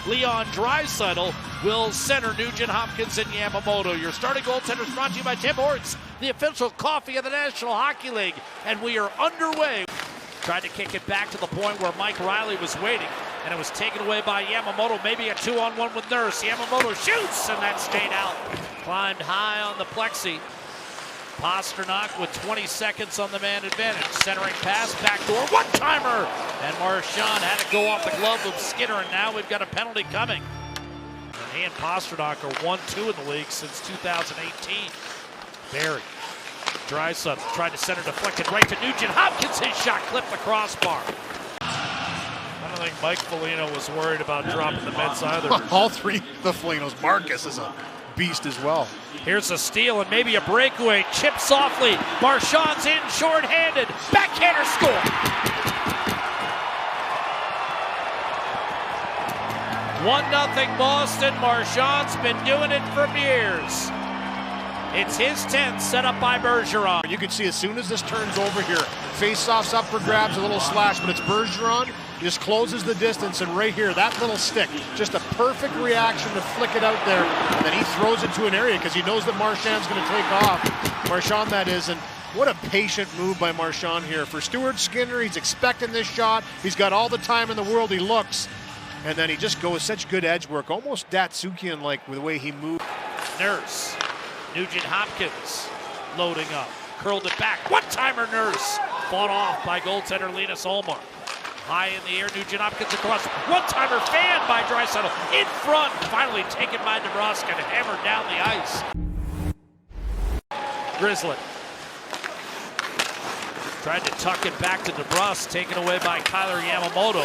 Leon Draisaitl will center Nugent Hopkins and Yamamoto. Your starting goaltenders brought to you by Tim Hortons, the official coffee of the National Hockey League. And we are underway. Tried to kick it back to the point where Mike Riley was waiting, and it was taken away by Yamamoto. Maybe a 2-on-1 with Nurse. Yamamoto shoots, and that stayed out. Climbed high on the plexi. Pastrnak with 20 seconds on the man advantage. Centering pass, backdoor, one-timer! And Marchand had to go off the glove of Skinner, and now we've got a penalty coming. And he and Pastrnak are 1-2 in the league since 2018. Barry. Draisaitl tried to center, deflected right to Nugent Hopkins. His shot clipped the crossbar. I don't think Mike Foligno was worried about dropping the Mets either. All three of the Folignos. Marcus is a beast as well. Here's a steal and maybe a breakaway. Chip softly. Marchand's in shorthanded. Backhander score. 1-0 Boston. Marchand's been doing it for years. It's his 10th, set up by Bergeron. You can see as soon as this turns over here, face-off's up for grabs, a little slash, but it's Bergeron. He just closes the distance, and right here, that little stick, just a perfect reaction to flick it out there. And then he throws it to an area because he knows that Marchand's going to take off. Marchand, that is, and what a patient move by Marchand here. For Stuart Skinner, he's expecting this shot. He's got all the time in the world. He looks, and then he just goes such good edge work, almost Datsyukian-like with the way he moves. Nurse. Nugent Hopkins loading up, curled it back, one-timer Nurse, fought off by goaltender Linus Ullmark. High in the air, Nugent Hopkins across, one-timer fanned by Draisaitl, in front, finally taken by DeBrusk and hammered down the ice. Grzelcyk tried to tuck it back to DeBrusk, taken away by Kyler Yamamoto,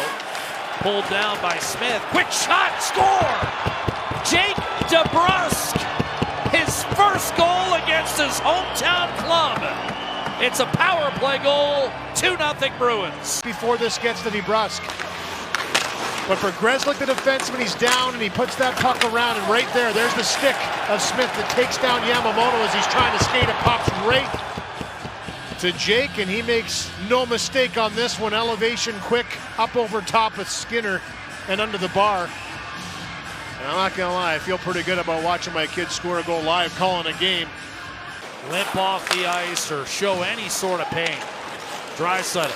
pulled down by Smith, quick shot, score! Jake DeBrusk! His first goal against his hometown club. It's a power play goal, 2-0 Bruins. Before this gets to DeBrusk. But for Grzelcyk, the defenseman, he's down and he puts that puck around, and right there's the stick of Smith that takes down Yamamoto as he's trying to skate. It pops right to Jake, and he makes no mistake on this one. Elevation quick, up over top with Skinner and under the bar. And I'm not gonna lie, I feel pretty good about watching my kids score a goal live, calling a game. Limp off the ice or show any sort of pain. Draisaitl.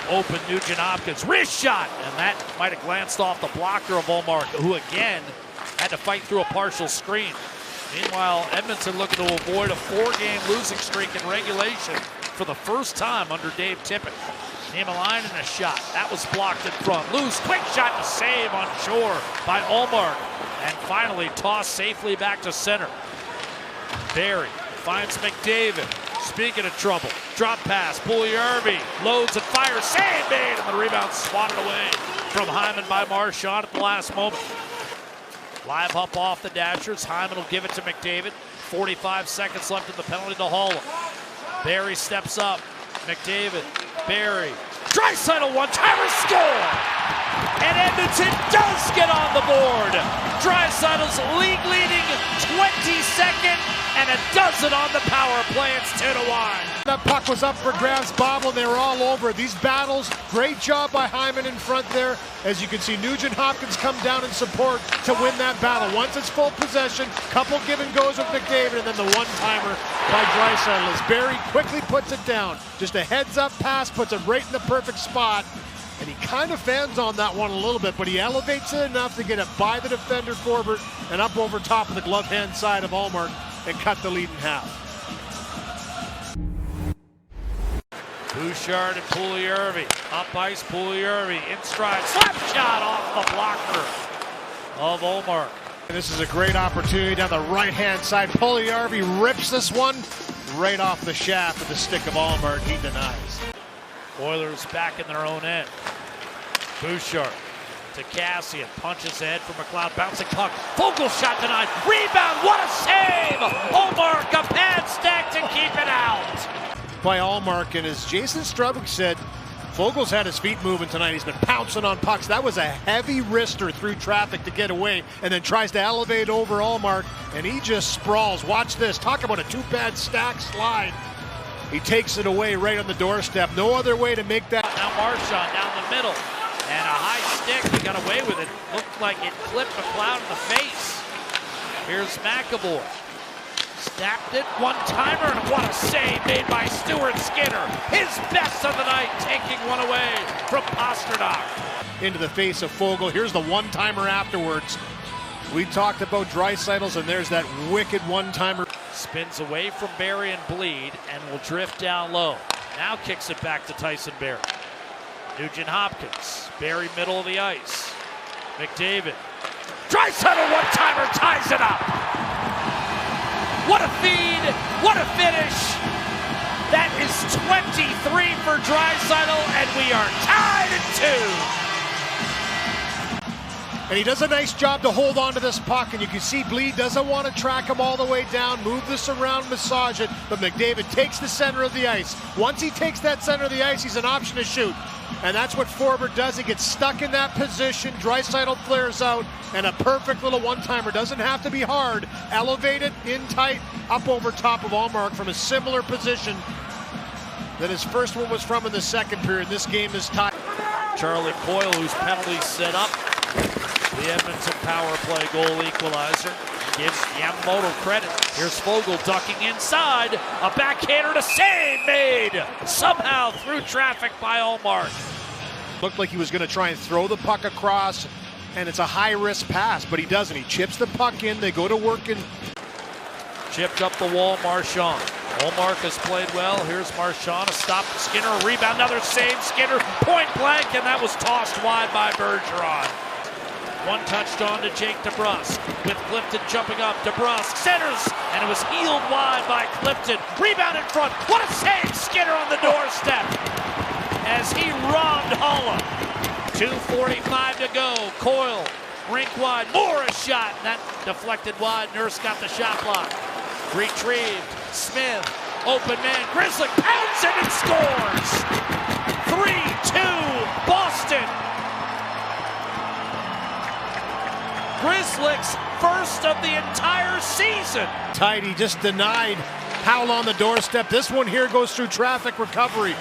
Open Nugent Hopkins. Wrist shot! And that might have glanced off the blocker of Ullmark, who again had to fight through a partial screen. Meanwhile, Edmonton looking to avoid a 4-game losing streak in regulation for the first time under Dave Tippett. Niemelainen and a shot. That was blocked in front. Loose, quick shot to save on shore by Ullmark. And finally tossed safely back to center. Barry finds McDavid. Speaking of trouble, drop pass, Puljujarvi loads and fires, save made, and the rebound swatted away from Hyman by Marchand at the last moment. Live up off the Dashers. Hyman will give it to McDavid. 45 seconds left in the penalty to Holla. Barry steps up. McDavid, Barry, Draisaitl one-timer score! And Edmonton does get on the board! Draisaitl's league-leading 22nd, and it does it on the power play. It's 2-1. That puck was up for grabs, Bobble, and they were all over. These battles, great job by Hyman in front there. As you can see, Nugent Hopkins come down in support to win that battle. Once it's full possession, couple give and goes with McDavid, and then the one-timer by Draisaitl as Barry quickly puts it down. Just a heads-up pass, puts it right in the perfect spot. And he kind of fans on that one a little bit, but he elevates it enough to get it by the defender Forbert and up over top of the glove hand side of Ullmark and cut the lead in half. Bouchard and Puljujarvi. Up ice, Puljujarvi in stride. Slap shot off the blocker of Ullmark. And this is a great opportunity down the right-hand side. Puljujarvi rips this one right off the shaft with the stick of Ullmark. He denies. Oilers back in their own end. Bouchard to Cassian. Punches ahead for McLeod. Bouncing puck. Vogel shot denied. Rebound. What a save! Ullmark a pad stack to keep it out. By Ullmark, and as Jason Strubik said, Vogel's had his feet moving tonight. He's been pouncing on pucks. That was a heavy wrister through traffic to get away, and then tries to elevate over Ullmark, and he just sprawls. Watch this. Talk about a two-pad stack slide. He takes it away right on the doorstep. No other way to make that. Now Marchand down the middle, and a high stick. stick. He got away with it. Looked like it clipped McLeod in the face. Here's McAvoy. Snapped it, one-timer, and what a save made by Stuart Skinner. His best of the night, taking one away from Pastrnak. Into the face of Foegele. Here's the one-timer afterwards. We talked about Draisaitl, and there's that wicked one-timer. Spins away from Barrie and Bleed and will drift down low. Now kicks it back to Tyson Barrie. Nugent Hopkins. Barrie middle of the ice. McDavid. Draisaitl one-timer ties it up. What a feed. What a finish. That is 23 for Draisaitl, and we are tied at 2. And he does a nice job to hold on to this puck, and you can see Bleed doesn't want to track him all the way down, move this around, massage it, but McDavid takes the center of the ice. Once he takes that center of the ice, he's an option to shoot. And that's what Forbert does. He gets stuck in that position. Draisaitl flares out, and a perfect little one-timer. Doesn't have to be hard. Elevated, in tight, up over top of Allmark from a similar position that his first one was from in the second period. This game is tied. Charlie Coyle, whose penalty set up the Edmonton power play goal equalizer, gives Yamamoto credit. Here's Foegele ducking inside. A backhander to save made somehow through traffic by Allmark. Looked like he was going to try and throw the puck across, and it's a high-risk pass, but he doesn't. He chips the puck in. They go to work and chipped up the wall, Marchand. Allmark has played well. Here's Marchand, a stop to Skinner, a rebound, another save. Skinner point blank, and that was tossed wide by Bergeron. One touched on to Jake DeBrusk, with Clifton jumping up. DeBrusk centers, and it was healed wide by Clifton. Rebound in front. What a save! Skinner on the doorstep as he robbed Holla. 2:45 to go. Coyle, rink wide. Moore a shot, and that deflected wide. Nurse got the shot block. Retrieved. Smith, open man. Grzelcyk pounds it and scores. 3-2 Boston. Grzelcyk's first of the entire season. tight. He just denied Howell on the doorstep. This one here goes through traffic recovery.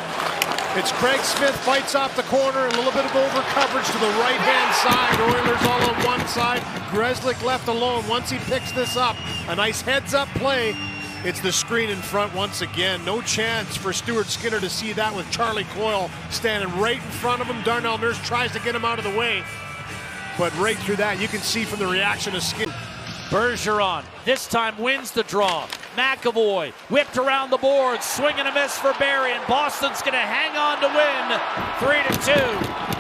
It's Craig Smith, fights off the corner, a little bit of over coverage to the right-hand side. Oilers all on one side. Grzelcyk left alone. Once he picks this up, a nice heads-up play. It's the screen in front once again. No chance for Stuart Skinner to see that with Charlie Coyle standing right in front of him. Darnell Nurse tries to get him out of the way. But right through that, you can see from the reaction of Skinner. Bergeron this time wins the draw. McAvoy whipped around the boards, swing and a miss for Barrie, and Boston's going to hang on to win 3-2.